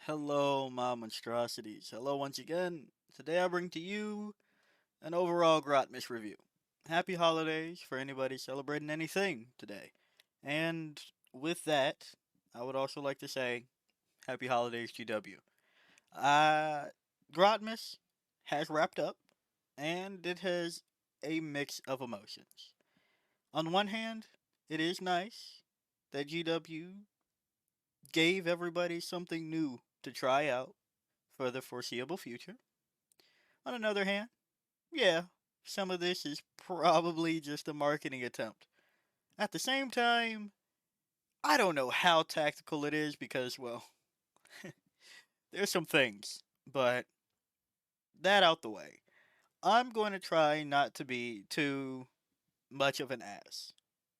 Hello, my monstrosities. Hello once again. Today I bring to you an overall Grotmas review. Happy holidays for anybody celebrating anything today. And with that, I would also like to say happy holidays, GW. Uh, Grotmas has wrapped up, and it has a mix of emotions. On one hand, it is nice that GW gave everybody something new to try out for the foreseeable future. On another hand, yeah, some of this is probably just a marketing attempt. At the same time, I don't know how tactical it is because, well, there's some things, but that out the way. I'm going to try not to be too much of an ass.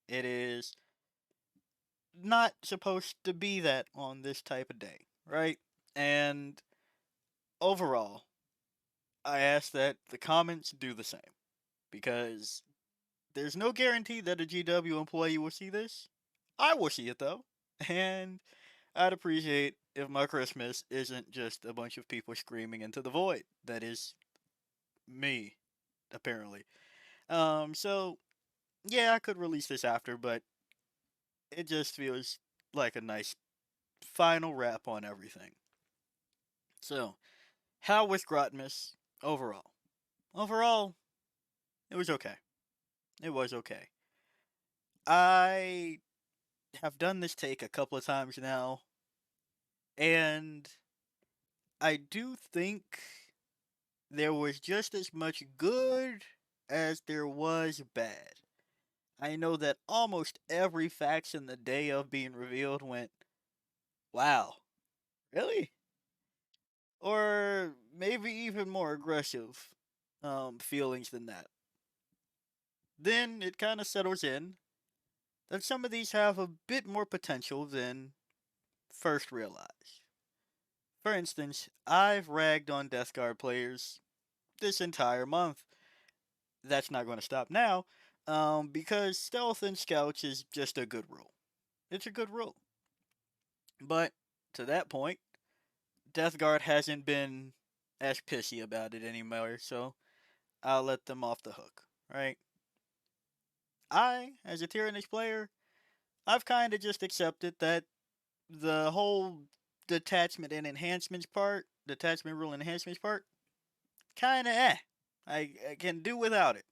It is not supposed to be that on this type of day, right? And overall, I ask that the comments do the same because there's no guarantee that a GW employee will see this. I will see it though, and I'd appreciate if my Christmas isn't just a bunch of people screaming into the void. That is me, apparently. So yeah, I could release this after, but it just feels like a nice final wrap on everything. So, how was Grotmas overall? Overall, it was okay. It was okay. I have done this take a couple of times now, and I do think there was just as much good as there was bad. I know that almost every faction the day of being revealed went, wow, really? Or maybe even more aggressive feelings than that. Then it kind of settles in that some of these have a bit more potential than first realized. For instance, I've ragged on Death Guard players this entire month. That's not going to stop now, because stealth and scouts is just a good rule. It's a good rule. But to that point, Death Guard hasn't been as pissy about it anymore, so I'll let them off the hook, right? As a Tyrannix player, I've kind of just accepted that the whole detachment rule enhancements part, kind of I can do without it.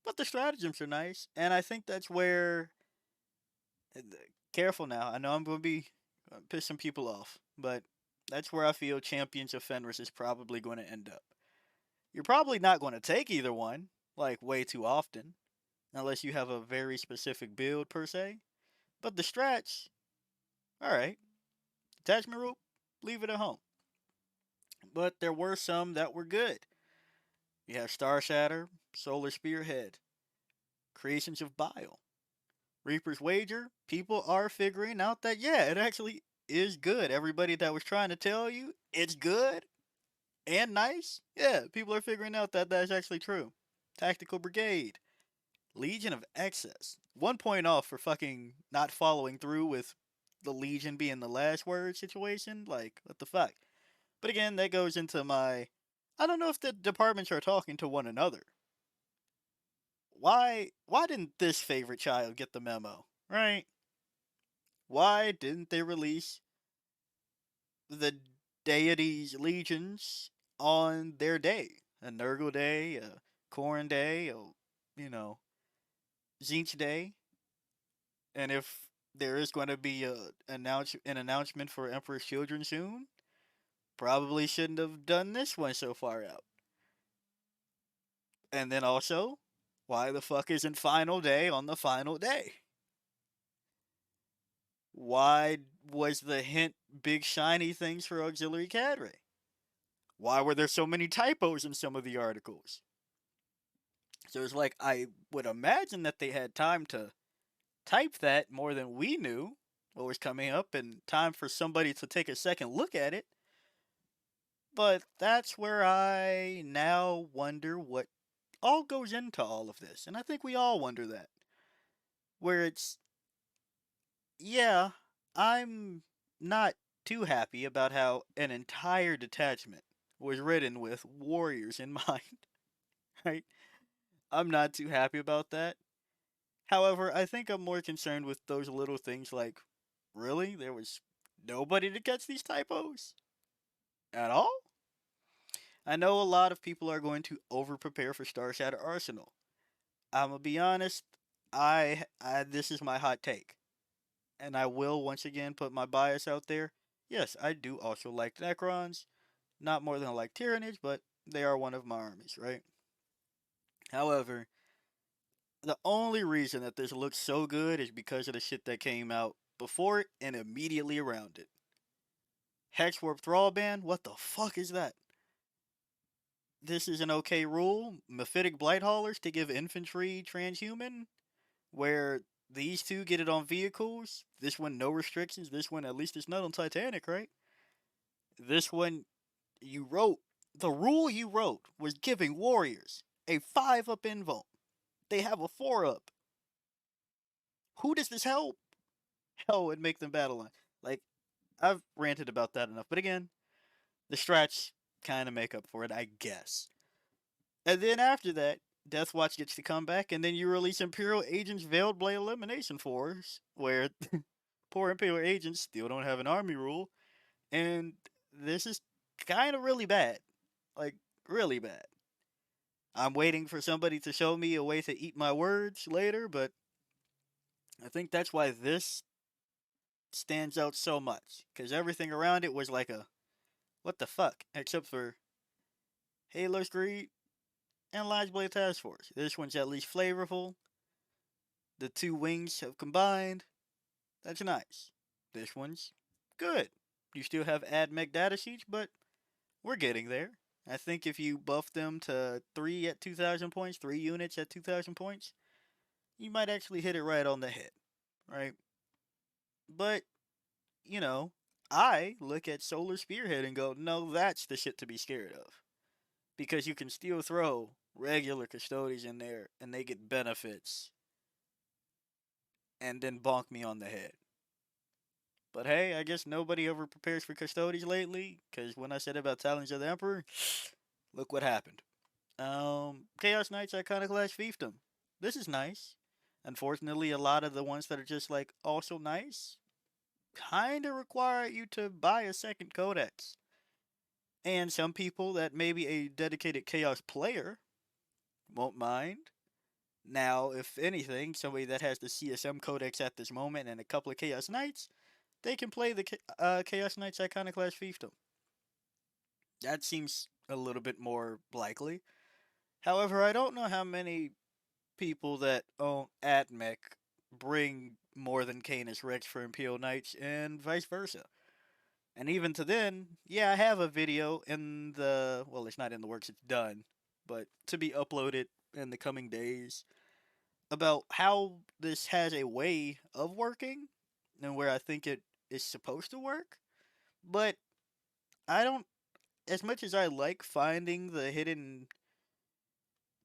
But the stratagems are nice, and I think that's where. Careful now. I know I'm going to be pissing people off, but that's where I feel Champions of Fenris is probably going to end up. You're probably not going to take either one, like way too often, unless you have a very specific build per se. But the strats, alright. Attachment rule, leave it at home. But there were some that were good. You have Star Shatter, Solar Spearhead, Creations of Bile, Reaper's Wager. People are figuring out that, yeah, it actually is good. Everybody that was trying to tell you it's good and nice, yeah, people are figuring out that that's actually true. Tactical Brigade, Legion of Excess. 1 point off for fucking not following through with the Legion being the last word situation. Like, what the fuck? But again, that goes into my. I don't know if the departments are talking to one another. Why didn't this favorite child get the memo? Right? Why didn't they release the deities' legions on their day? A Nurgle day, a Corn day, a, you know, Zinch day. And if there is going to be an announcement for Emperor's Children soon, probably shouldn't have done this one so far out. And then also, why the fuck isn't final day on the final day? Why was the hint big shiny things for auxiliary cadre? Why were there so many typos in some of the articles? So it's like I would imagine that they had time to type that more than we knew what was coming up and time for somebody to take a second look at it. But that's where I now wonder what all goes into all of this. And I think we all wonder that. Where it's, yeah, I'm not too happy about how an entire detachment was written with warriors in mind, right? I'm not too happy about that. However, I think I'm more concerned with those little things like, really? There was nobody to catch these typos? At all? I know a lot of people are going to over prepare for Star Shatter Arsenal. I'm gonna be honest, I this is my hot take. And I will once again put my bias out there. Yes, I do also like Necrons. Not more than I like Tyranids, but they are one of my armies, right? However, the only reason that this looks so good is because of the shit that came out before it and immediately around it. Hexwarp Thrallband? What the fuck is that? This is an okay rule. Mephitic Blighthaulers to give infantry transhuman, where these two get it on vehicles. This one, no restrictions. This one, at least it's not on Titanic, right? This one, you wrote, the rule you wrote was giving warriors a 5 up invuln. They have a 4 up. Who does this help? Hell, and make them battle line. Like, I've ranted about that enough. But again, the strats kind of make up for it, I guess. And then after that, Deathwatch gets to come back, and then you release Imperial Agents Veiled Blade Elimination Force, where poor Imperial Agents still don't have an army rule, and this is kind of really bad. Like, really bad. I'm waiting for somebody to show me a way to eat my words later, but I think that's why this stands out so much. Because everything around it was like a, what the fuck? Except for Halo's Greed and Lodge Blade Task Force. This one's at least flavorful. The two wings have combined. That's nice. This one's good. You still have add mech data sheets, but we're getting there. I think if you buff them to 3 at 2,000 points, 3 units at 2,000 points, you might actually hit it right on the head, right? But, you know, I look at Solar Spearhead and go, no, that's the shit to be scared of. Because you can still throw regular custodians in there and they get benefits and then bonk me on the head. But hey, I guess nobody ever prepares for custodians lately, because when I said about Talons of the Emperor, look what happened. Chaos Knights Iconoclast Fiefdom. This is nice. Unfortunately, a lot of the ones that are just like also nice kind of require you to buy a second codex. And some people that may be a dedicated Chaos player won't mind. Now, if anything, somebody that has the CSM codex at this moment and a couple of Chaos Knights, they can play the Chaos Knights Iconoclast Fiefdom. That seems a little bit more likely. However, I don't know how many people that own AdMech bring more than Canis Rex for Imperial Knights and vice versa. And even to then, yeah, I have a video in the, well, it's not in the works, it's done, but to be uploaded in the coming days about how this has a way of working and where I think it is supposed to work. But I don't, as much as I like finding the hidden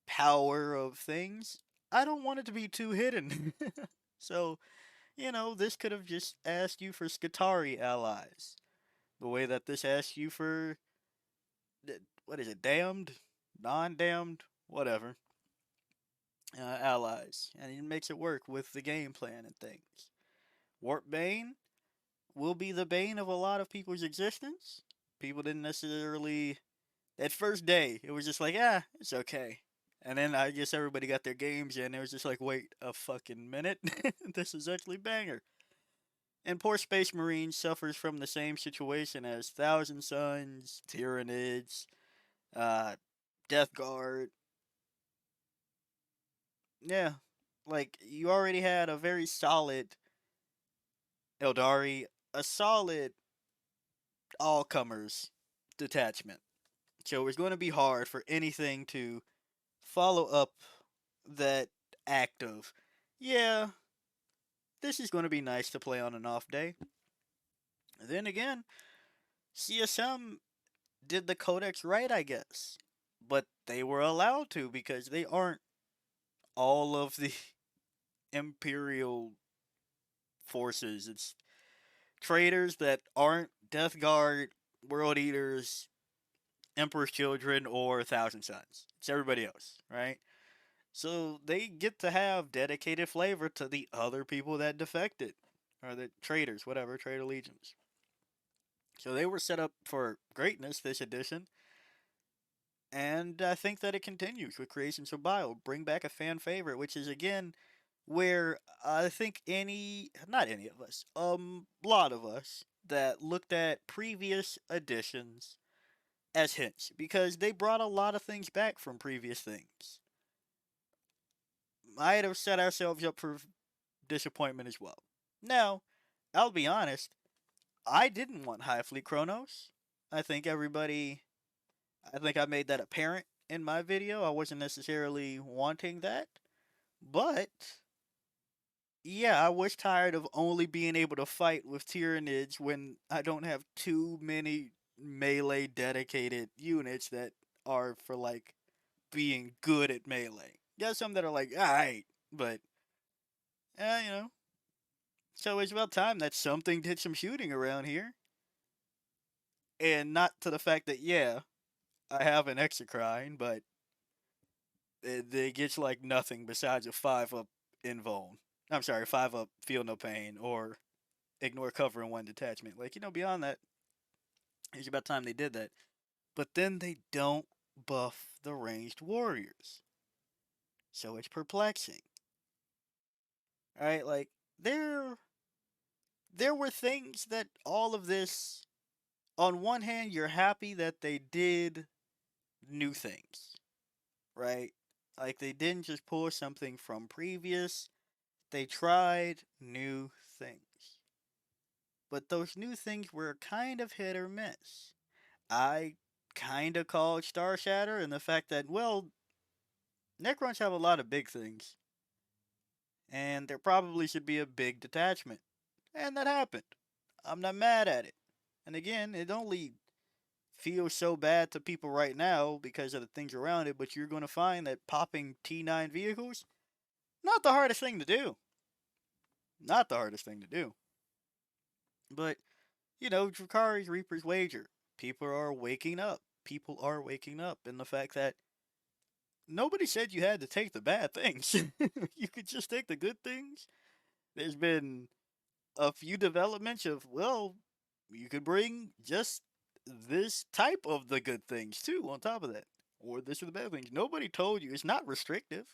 power of things, I don't want it to be too hidden. So, this could have just asked you for Skitarii allies. The way that this asks you for, what is it, damned? Non damned? Whatever. Allies. And it makes it work with the game plan and things. Warp Bane will be the bane of a lot of people's existence. People didn't necessarily. That first day, it was just like, ah, it's okay. And then I guess everybody got their games in. It was just like, wait a fucking minute. This is actually banger. And poor Space Marine suffers from the same situation as Thousand Suns, Tyranids, uh, Death Guard. Yeah, like you already had a very solid Eldari, a solid all comers detachment. So it's going to be hard for anything to follow up that act of, yeah, this is going to be nice to play on an off day. Then again, CSM did the codex right, I guess. But they were allowed to because they aren't all of the Imperial forces. It's traders that aren't Death Guard, World Eaters, Emperor's Children, or Thousand Sons. It's everybody else, right? So they get to have dedicated flavor to the other people that defected, or the traitors, whatever, traitor legions. So they were set up for greatness this edition, and I think that it continues with Creations of Bile. Bring back a fan favorite, which is again where I think not any of us, a lot of us that looked at previous editions as hints because they brought a lot of things back from previous things. Might have set ourselves up for disappointment as well. Now, I'll be honest, I didn't want High Fleet Chronos. I think everybody, I think I made that apparent in my video. I wasn't necessarily wanting that. But, yeah, I was tired of only being able to fight with Tyranids when I don't have too many melee dedicated units that are for, like, being good at melee. Yeah, some that are like, alright, but, you know. So it's about time that something did some shooting around here. And not to the fact that, yeah, I have an Exocrine, but it gets like nothing besides a 5 up invuln. I'm sorry, 5 up feel no pain or ignore cover in one detachment. Like, beyond that, it's about time they did that. But then they don't buff the ranged warriors. So it's perplexing. Alright, like, there there were things that all of this, on one hand, you're happy that they did new things, right? Like they didn't just pull something from previous, they tried new things. But those new things were kind of hit or miss. I kind of called Star Shatter and the fact that, well, Necrons have a lot of big things, and there probably should be a big detachment. And that happened. I'm not mad at it. And again, it only feels so bad to people right now because of the things around it, but you're going to find that popping T9 vehicles, not the hardest thing to do. Not the hardest thing to do. But, Drakari's Reaper's Wager. People are waking up. People are waking up. And the fact that nobody said you had to take the bad things. You could just take the good things. There's been a few developments of, well, you could bring just this type of the good things too on top of that. Or this are the bad things. Nobody told you. It's not restrictive.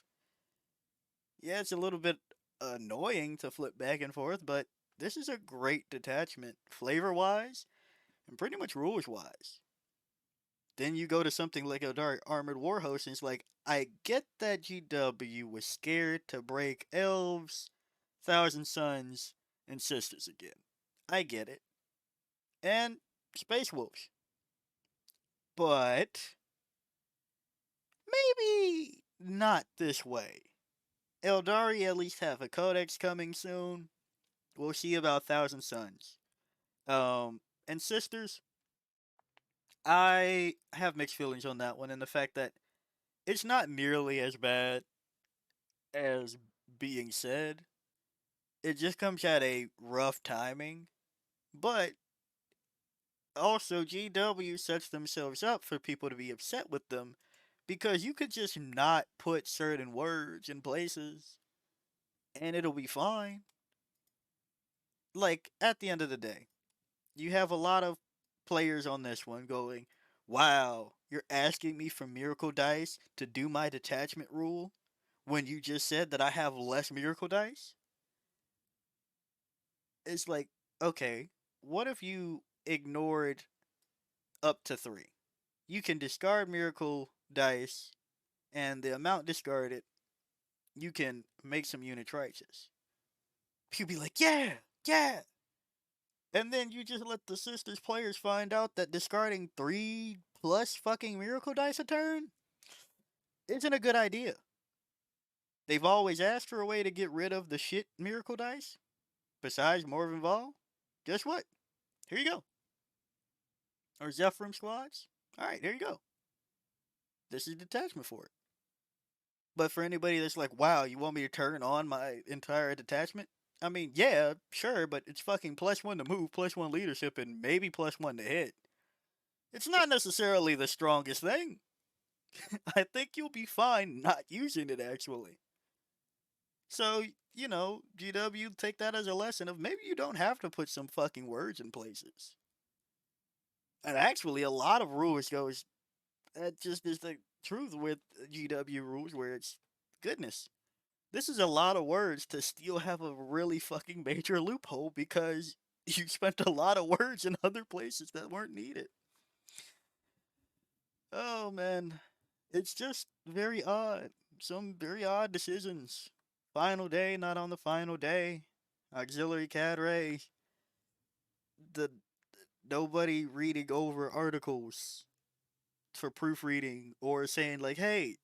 Yeah, it's a little bit annoying to flip back and forth, but this is a great detachment, flavor wise, and pretty much rules wise. Then you go to something like a Dark Armored Warhost, and it's like, I get that GW was scared to break elves, Thousand Sons, and Sisters again. I get it. And Space Wolves. But maybe not this way. Eldari at least have a codex coming soon. We'll see about Thousand Sons. And Sisters, I have mixed feelings on that one, and the fact that it's not nearly as bad as being said. It just comes at a rough timing, but also GW sets themselves up for people to be upset with them because you could just not put certain words in places and it'll be fine. Like, at the end of the day, you have a lot of players on this one going, wow, you're asking me for miracle dice to do my detachment rule when you just said that I have less miracle dice? It's like, okay, what if you ignored up to 3? You can discard miracle dice, and the amount discarded, you can make some unit choices. People be like, yeah, yeah. And then you just let the Sisters players find out that discarding 3 plus fucking miracle dice a turn isn't a good idea. They've always asked for a way to get rid of the shit miracle dice, besides Morven Vol. Guess what? Here you go. Or Zephyrim squads. Alright, here you go. This is detachment for it. But for anybody that's like, wow, you want me to turn on my entire detachment? I mean, yeah, sure, but it's fucking +1 to move, +1 leadership, and maybe +1 to hit. It's not necessarily the strongest thing. I think you'll be fine not using it, actually. So, GW, take that as a lesson of maybe you don't have to put some fucking words in places. And actually, a lot of rules goes, that just is the truth with GW rules, where it's goodness. This is a lot of words to still have a really fucking major loophole because you spent a lot of words in other places that weren't needed. Oh man, it's just very odd. Some very odd decisions. Final day, not on the final day. Auxiliary cadre. The nobody reading over articles for proofreading or saying like, "Hey,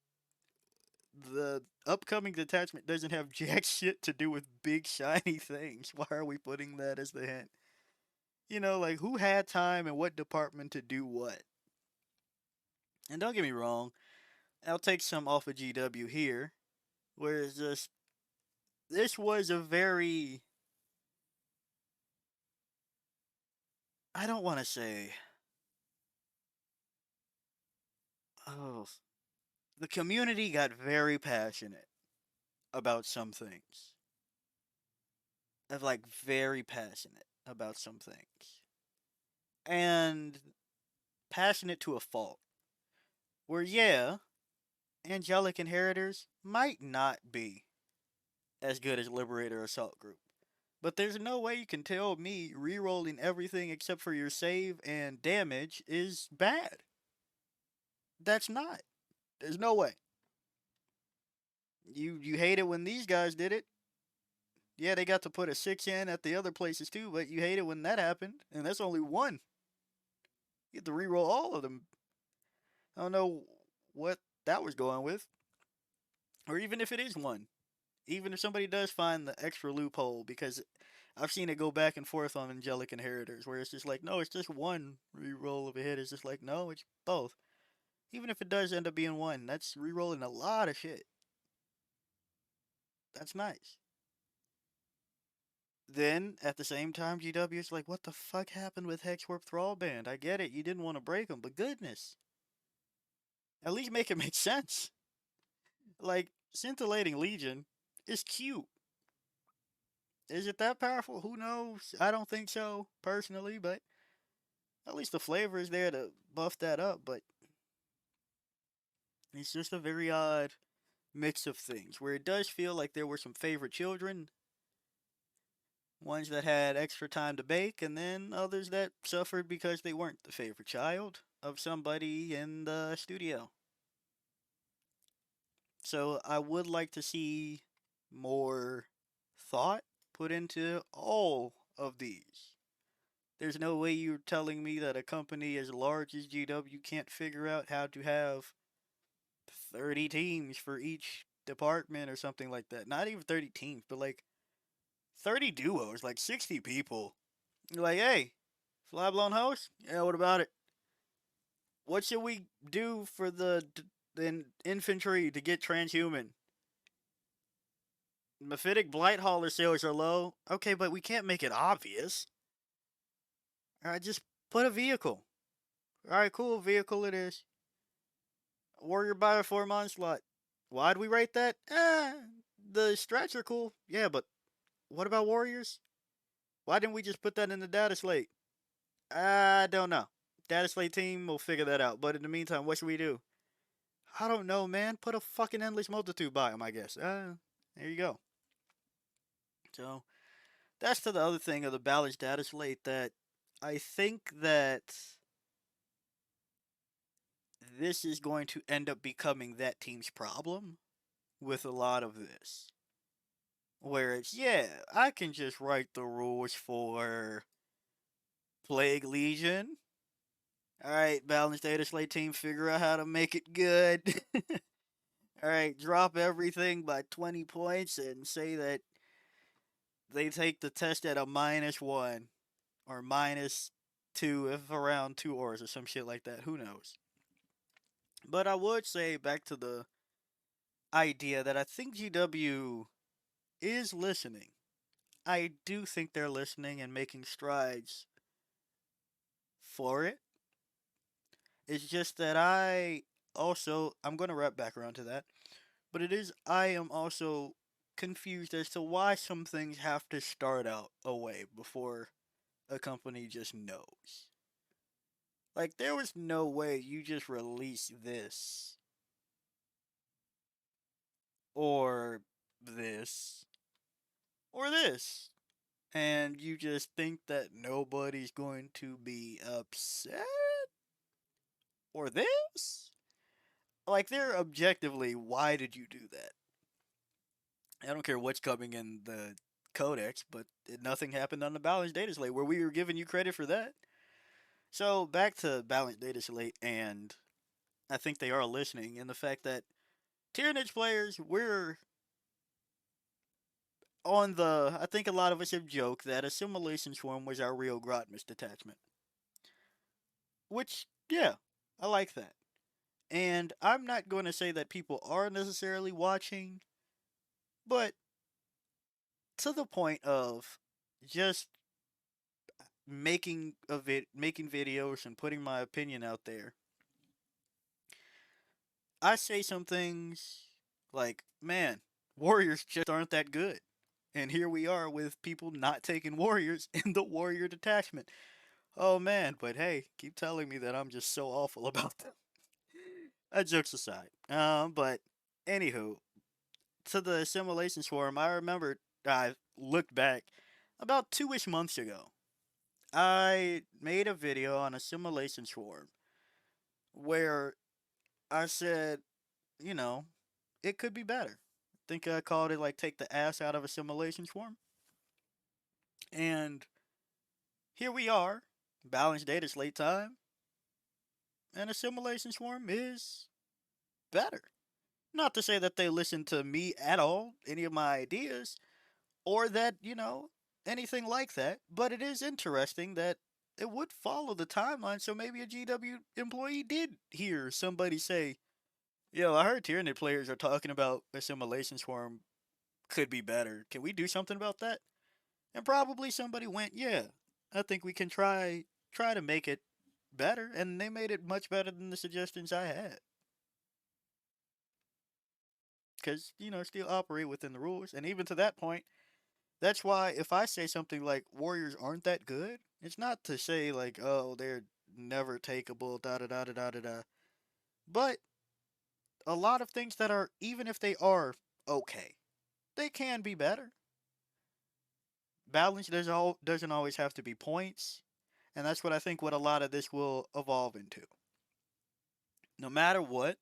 the upcoming detachment doesn't have jack shit to do with big shiny things. Why are we putting that as the hint?" Like who had time and what department to do what. And don't get me wrong, I'll take some off of GW here, where it's just this was a very, I don't want to say, oh, the community got very passionate about some things. Of like very passionate about some things. And passionate to a fault. Where yeah, angelic inheritors might not be as good as Liberator Assault Group. But there's no way you can tell me re-rolling everything except for your save and damage is bad. That's not. There's no way. You hate it when these guys did it. Yeah, they got to put a 6 in at the other places too, but you hate it when that happened, and that's only one. You have to re-roll all of them. I don't know what that was going with. Or even if it is one. Even if somebody does find the extra loophole, because I've seen it go back and forth on Angelic Inheritors, where it's just like, no, it's just one re-roll of a hit. It's just like, no, it's both. Even if it does end up being one, that's re-rolling a lot of shit. That's nice. Then, at the same time, GW is like, what the fuck happened with Hexwarp Thrallband? I get it, you didn't want to break them, but goodness. At least make it make sense. Like, Scintillating Legion is cute. Is it that powerful? Who knows? I don't think so, personally, but at least the flavor is there to buff that up. But it's just a very odd mix of things where it does feel like there were some favorite children, ones that had extra time to bake, and then others that suffered because they weren't the favorite child of somebody in the studio. So I would like to see more thought put into all of these. There's no way you're telling me that a company as large as GW can't figure out how to have 30 teams for each department or something like that. Not even 30 teams, but like 30 duos, like 60 people. You're like, hey, fly blown host? Yeah, what about it? What should we do for the infantry to get transhuman? Mephitic Blight Hauler sales are low. Okay, but we can't make it obvious. Alright, just put a vehicle. Alright, cool, vehicle it is. Warrior Bioform Onslaught. Why'd we rate that? The strats are cool. Yeah, but what about Warriors? Why didn't we just put that in the data slate? I don't know. Data slate team will figure that out. But in the meantime, what should we do? I don't know, man. Put a fucking endless multitude biome, I guess. There you go. So that's to the other thing of the balanced data slate that I think that this is going to end up becoming that team's problem with a lot of this. Where it's, yeah, I can just write the rules for Plague Legion. Alright, balanced data slate team, figure out how to make it good. Alright, drop everything by 20 points and say that they take the test at a -1 or -2 if around 2 ors or some shit like that. Who knows? But I would say back to the idea that I think GW is listening. I do think they're listening and making strides for it. It's just that I'm going to wrap back around to that, but I am also confused as to why some things have to start out a way before a company just knows. Like, there was no way you just release this or this or this and you just think that nobody's going to be upset or this? Like, they're objectively, why did you do that? I don't care what's coming in the codex, but nothing happened on the balanced data slate where we were giving you credit for that. So back to balanced data slate, and I think they are listening, and the fact that Tyranids players, we're on the. I think a lot of us have joked that Assimilation Swarm was our real Grotmas detachment. Which, yeah, I like that. And I'm not going to say that people are necessarily watching, but to the point of just making videos and putting my opinion out there, I say some things like, "Man, warriors just aren't that good." And here we are with people not taking warriors in the warrior detachment. Oh man, but hey, keep telling me that I'm just so awful about them. Jokes aside. But anywho, to the assimilation swarm, I remember I looked back about 2-ish months ago. I made a video on assimilation swarm where I said, you know, it could be better. I think I called it like take the ass out of assimilation swarm. And here we are, balanced data slate time, and assimilation swarm is better. Not to say that they listen to me at all, any of my ideas, or that, anything like that, but it is interesting that it would follow the timeline, so maybe a GW employee did hear somebody say, yo, I heard Tyranid players are talking about assimilation swarm could be better. Can we do something about that? And probably somebody went, yeah, I think we can try to make it better, and they made it much better than the suggestions I had. Because, still operate within the rules. And even to that point, that's why if I say something like Warriors aren't that good, it's not to say like, oh, they're never takeable, da da da da da da da. But a lot of things that are, even if they are okay, they can be better. Balance doesn't always have to be points, and that's what I think what a lot of this will evolve into. No matter what,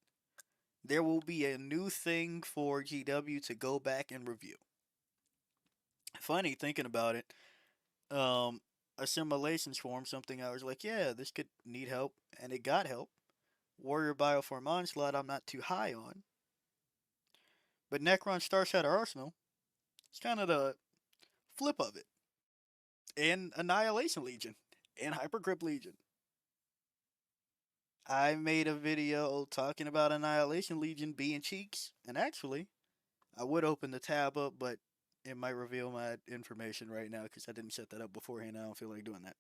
there will be a new thing for GW to go back and review. Funny thinking about it, um, assimilation swarm, something I was like, yeah, this could need help, and it got help. Warrior Bioform Onslaught, I'm not too high on. But Necron Star Shatter Arsenal, it's kind of the flip of it. And Annihilation Legion, and Hypergrip Legion. I made a video talking about Annihilation Legion being cheeks, and actually, I would open the tab up, but it might reveal my information right now because I didn't set that up beforehand. I don't feel like doing that.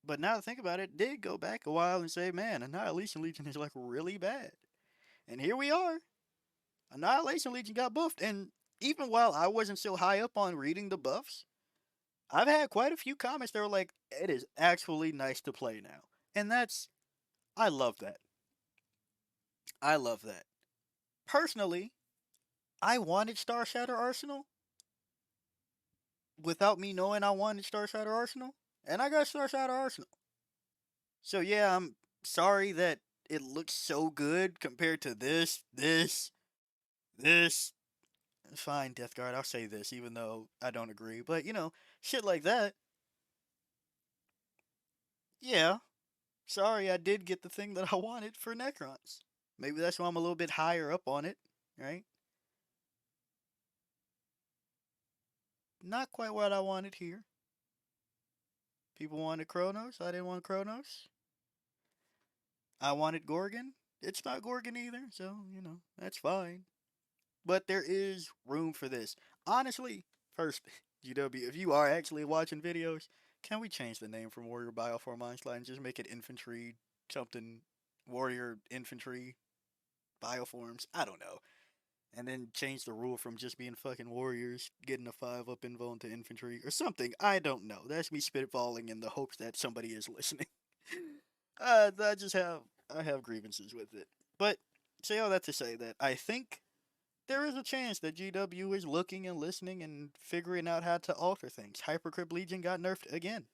But now to think about it, did go back a while and say, man, Annihilation Legion is like really bad. And here we are. Annihilation Legion got buffed. And even while I wasn't so high up on reading the buffs, I've had quite a few comments that were like, it is actually nice to play now. And I love that. I love that. Personally, I wanted Star Shatter Arsenal without me knowing I wanted Star Shatter Arsenal. And I got Star Shatter Arsenal. So yeah, I'm sorry that it looks so good compared to this. Fine, Death Guard, I'll say this, even though I don't agree. But, shit like that. Yeah, sorry, I did get the thing that I wanted for Necrons. Maybe that's why I'm a little bit higher up on it, right? Not quite what I wanted here. People wanted Kronos. I didn't want Kronos. I wanted Gorgon. It's not Gorgon either, so, that's fine. But there is room for this. Honestly, first, GW, if you are actually watching videos, can we change the name from Warrior Bioform Onslaught and just make it Infantry something Warrior Infantry Bioforms? I don't know. And then change the rule from just being fucking warriors, getting a 5 up invo into infantry, or something. I don't know. That's me spitballing in the hopes that somebody is listening. I just have I have grievances with it. But say all that to say that I think there is a chance that GW is looking and listening and figuring out how to alter things. Hypercrypt Legion got nerfed again.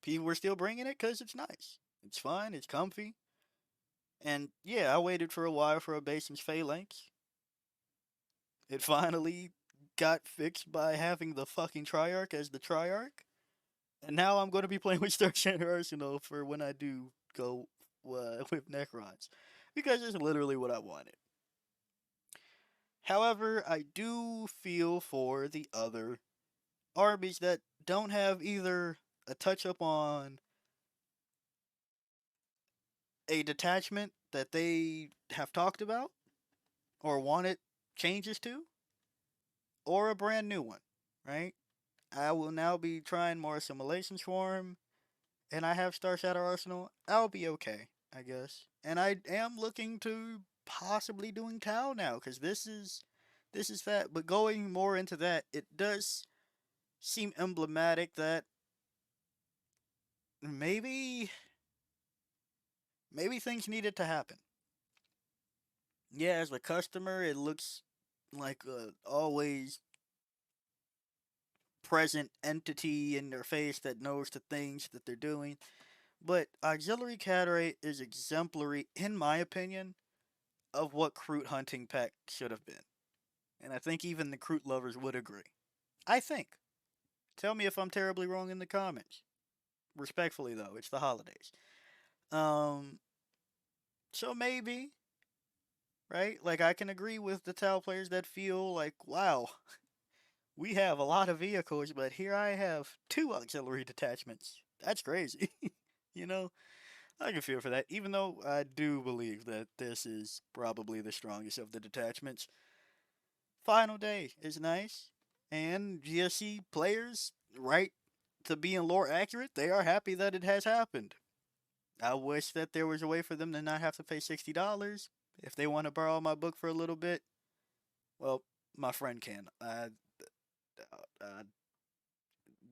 People were still bringing it because it's nice. It's fun, it's comfy. And yeah, I waited for a while for a Basin's Phalanx. It finally got fixed by having the fucking Triarch as the Triarch. And now I'm going to be playing with Star Shatter Arsenal for when I do go with Necrons. Because it's literally what I wanted. However, I do feel for the other armies that don't have either a touch up on a detachment that they have talked about or wanted changes to, or a brand new one, right? I will now be trying more Assimilation Swarm, and I have Star Shadow Arsenal. I'll be okay, I guess. And I am looking to possibly doing Tau now, because this is that. But going more into that, it does seem emblematic that maybe things needed to happen. Yeah, as a customer, it looks like a always present entity in their face that knows the things that they're doing. But Auxiliary Catarate is exemplary, in my opinion, of what Kroot Hunting Pack should have been. And I think even the Kroot lovers would agree. I think. Tell me if I'm terribly wrong in the comments. Respectfully, though, it's the holidays. Um, so maybe, right? Like, I can agree with the Tau players that feel like, wow, we have a lot of vehicles, but here I have 2 auxiliary detachments. That's crazy. you know, I can feel for that, even though I do believe that this is probably the strongest of the detachments. Final day is nice, and GSC players, right to being lore accurate, they are happy that it has happened. I wish that there was a way for them to not have to pay $60 if they want to borrow my book for a little bit. Well, my friend can.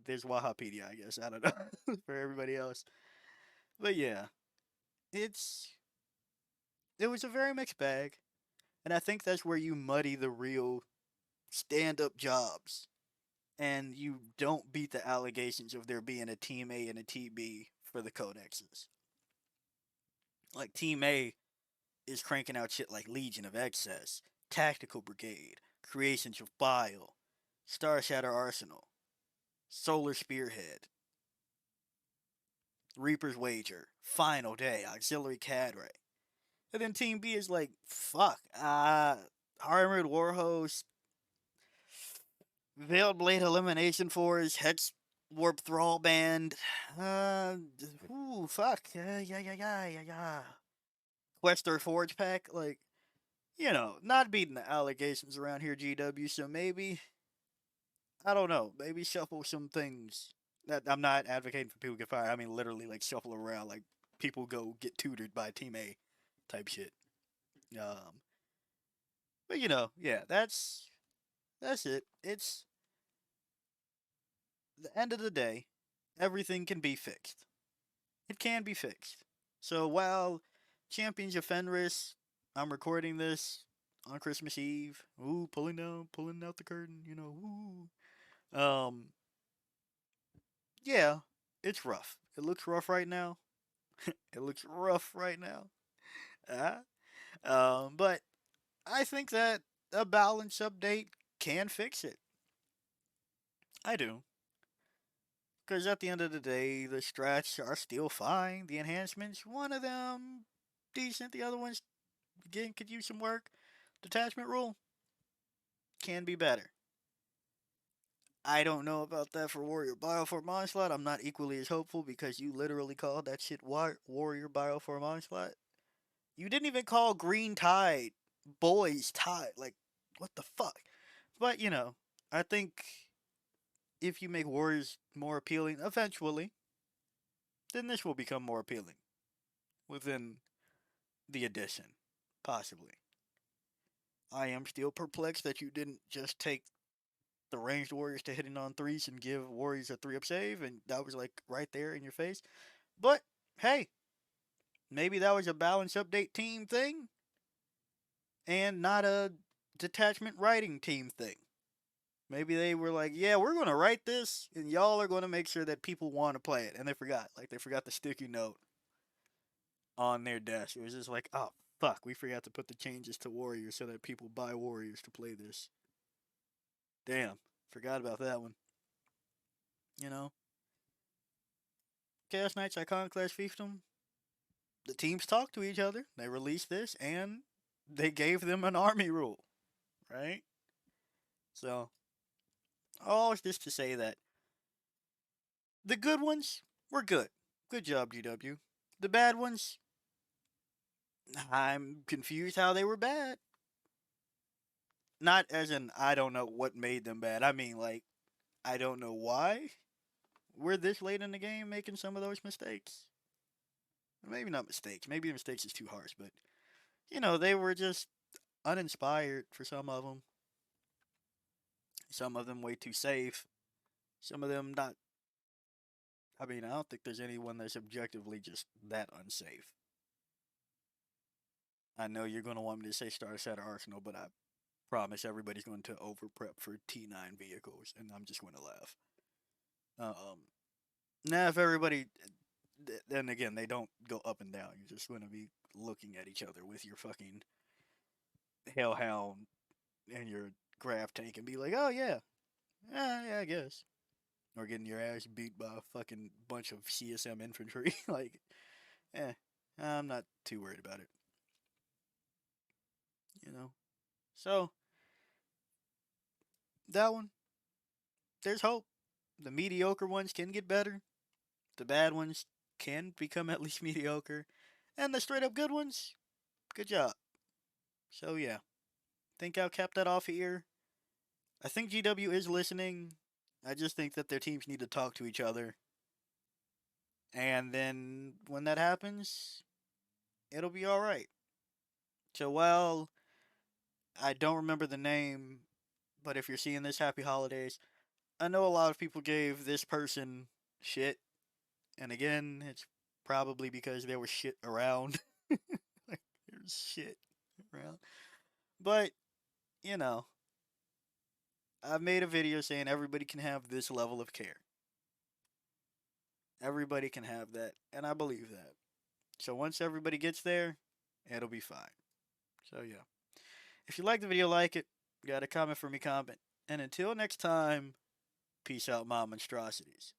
There's Wahapedia, I guess. I don't know for everybody else, but yeah, it's it was a very mixed bag, and I think that's where you muddy the real stand-up jobs, and you don't beat the allegations of there being a Team A and a Team B for the codexes. Like Team A is cranking out shit like Legion of Excess, Tactical Brigade, Creations of Bile, Star Shatter Arsenal, Solar Spearhead, Reaper's Wager, Final Day, Auxiliary Cadre. And then Team B is like, fuck, Armored Warhost, Veiled Blade Elimination Force, Hex Warp Thrall Band, uh, fuck, yeah. Quester Forge Pack, like, not beating the allegations around here, GW, so maybe, I don't know, maybe shuffle some things. That I'm not advocating for people to get fired. I mean, literally, like, shuffle around, like, people go get tutored by Team A type shit. Um, but yeah, that's it. It's the end of the day. Everything can be fixed. It can be fixed. So while Champions of Fenris, I'm recording this on Christmas Eve. Ooh, pulling out the curtain. Ooh. Yeah, it's rough. It looks rough right now. It looks rough right now. Uh, but I think that a balance update can fix it. I do. Because at the end of the day, the strats are still fine. The enhancements, one of them decent, the other one's again could use some work. Detachment rule can be better. I don't know about that for Warrior Bioform Onslaught. I'm not equally as hopeful because you literally called that shit Warrior Bioform Onslaught. You didn't even call Green Tide Boys Tide. Like, What the fuck? But, I think if you make warriors more appealing eventually, then this will become more appealing within the edition. Possibly. I am still perplexed that you didn't just take the ranged warriors to hitting on threes and give warriors a 3-up save, and that was like right there in your face. But hey, maybe that was a balance update team thing and not a detachment writing team thing. Maybe they were like, yeah, we're going to write this, and y'all are going to make sure that people want to play it. And they forgot. Like, they forgot the sticky note on their desk. It was just like, oh, fuck, we forgot to put the changes to Warriors so that people buy Warriors to play this. Damn, forgot about that one. You know? Chaos Knights Iconoclast Fiefdom, the teams talked to each other. They released this, and they gave them an army rule, right? So, all this to say that the good ones were good. Good job, GW. The bad ones, I'm confused how they were bad. Not as in I don't know what made them bad. I mean, like, I don't know why we're this late in the game making some of those mistakes. Maybe not mistakes. Maybe mistakes is too harsh, but they were just uninspired for some of them. Some of them way too safe. Some of them not. I mean, I don't think there's anyone that's objectively just that unsafe. I know you're going to want me to say Star Set Arsenal, but I promise everybody's going to over prep for T9 vehicles, and I'm just going to laugh. Now, if everybody, then again, they don't go up and down. You're just going to be looking at each other with your fucking Hellhound and your Grav tank and be like, oh, yeah, yeah, I guess. Or getting your ass beat by a fucking bunch of CSM infantry. Like, I'm not too worried about it. So, that one, there's hope. The mediocre ones can get better. The bad ones can become at least mediocre. And the straight up good ones, good job. So, yeah. Think I'll cap that off here. I think GW is listening. I just think that their teams need to talk to each other. And then when that happens, it'll be alright. So, while I don't remember the name, but if you're seeing this, happy holidays. I know a lot of people gave this person shit. And again, it's probably because there was shit around. Like, there's shit around. But, you know, I've made a video saying everybody can have this level of care. Everybody can have that, and I believe that. So once everybody gets there, it'll be fine. So yeah. If you like the video, like it. Got a comment for me, comment. And until next time, peace out, my monstrosities.